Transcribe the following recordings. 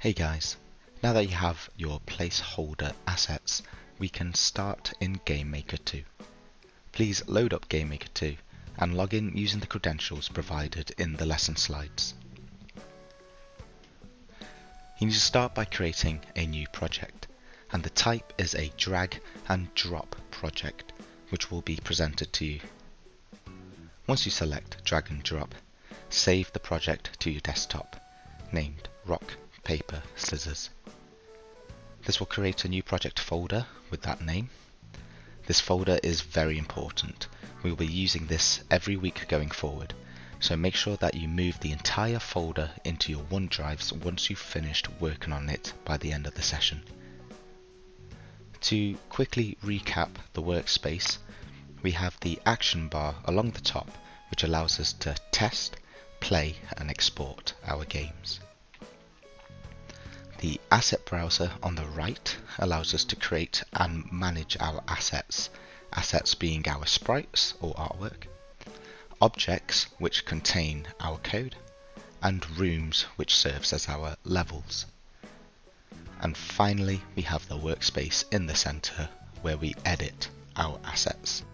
Hey guys, now that you have your placeholder assets, we can start in GameMaker 2. Please load up GameMaker 2 and log in using the credentials provided in the lesson slides. You need to start by creating a new project, and the type is a drag and drop project, which will be presented to you. Once you select drag and drop, save the project to your desktop, named Rock, Paper, Scissors. This will create a new project folder with that name. This folder is very important. We will be using this every week going forward, so make sure that you move the entire folder into your OneDrives once you've finished working on it by the end of the session. To quickly recap the workspace, we have the action bar along the top, which allows us to test, play and export our games. The asset browser on the right allows us to create and manage our assets, assets being our sprites or artwork, objects which contain our code, and rooms which serves as our levels. And finally, we have the workspace in the center where we edit our assets.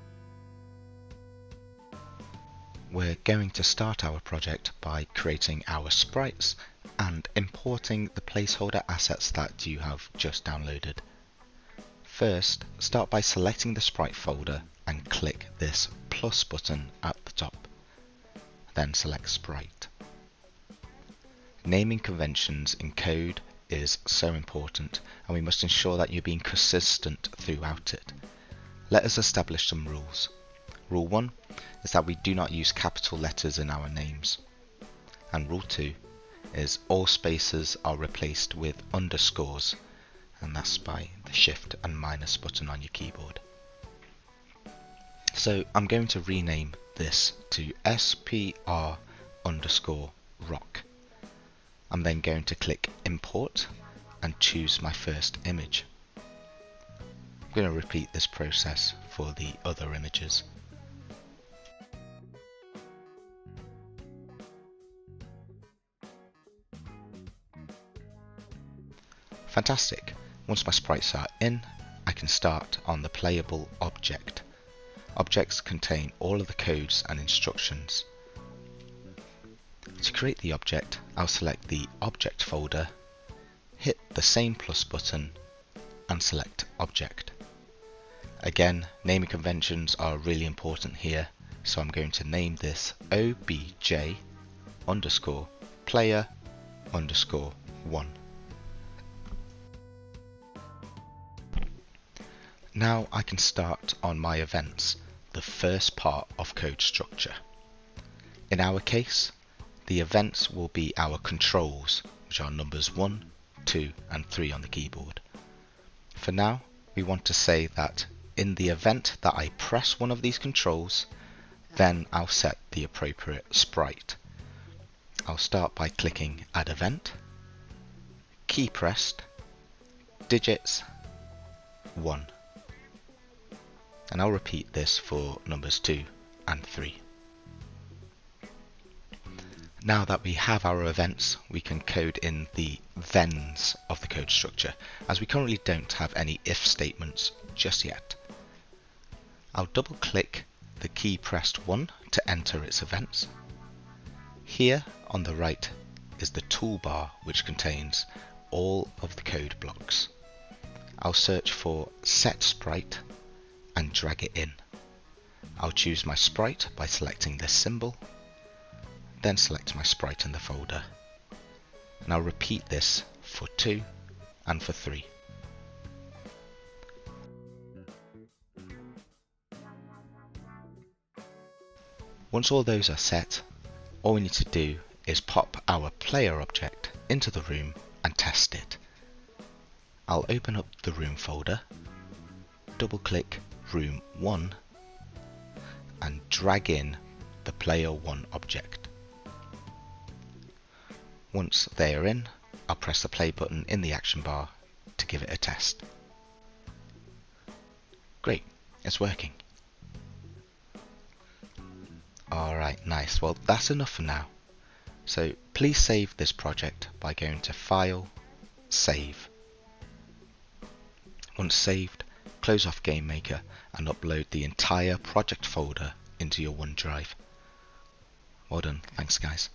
We're going to start our project by creating our sprites and importing the placeholder assets that you have just downloaded. First, start by selecting the sprite folder and click this plus button at the top. Then select sprite. Naming conventions in code is so important, and we must ensure that you're being consistent throughout it. Let us establish some rules. Rule 1 is that we do not use capital letters in our names. And rule 2 is all spaces are replaced with underscores, and that's by the shift and minus button on your keyboard. So I'm going to rename this to SPR_rock. I'm then going to click import and choose my first image. I'm going to repeat this process for the other images. Fantastic! Once my sprites are in, I can start on the playable object. Objects contain all of the codes and instructions. To create the object, I'll select the object folder, hit the same plus button and select object. Again, naming conventions are really important here, so I'm going to name this obj_player_1. Now I can start on my events, the first part of code structure. In our case, the events will be our controls, which are numbers 1, 2 and 3 on the keyboard. For now, we want to say that in the event that I press one of these controls, then I'll set the appropriate sprite. I'll start by clicking Add Event, key pressed, digits, 1. And I'll repeat this for numbers 2 and 3. Now that we have our events, we can code in the thens of the code structure, as we currently don't have any if statements just yet. I'll double click the key pressed 1 to enter its events. Here on the right is the toolbar which contains all of the code blocks. I'll search for set sprite and drag it in. I'll choose my sprite by selecting this symbol, then select my sprite in the folder, and I'll repeat this for 2 and for 3. Once all those are set, all we need to do is pop our player object into the room and test it. I'll open up the room folder, double click room 1 and drag in the player 1 object. Once they are in, I'll press the play button in the action bar to give it a test. Great, it's working. Alright, nice. Well, that's enough for now. So please save this project by going to File, save. Once saved, close off GameMaker and upload the entire project folder into your OneDrive. Well done, thanks guys.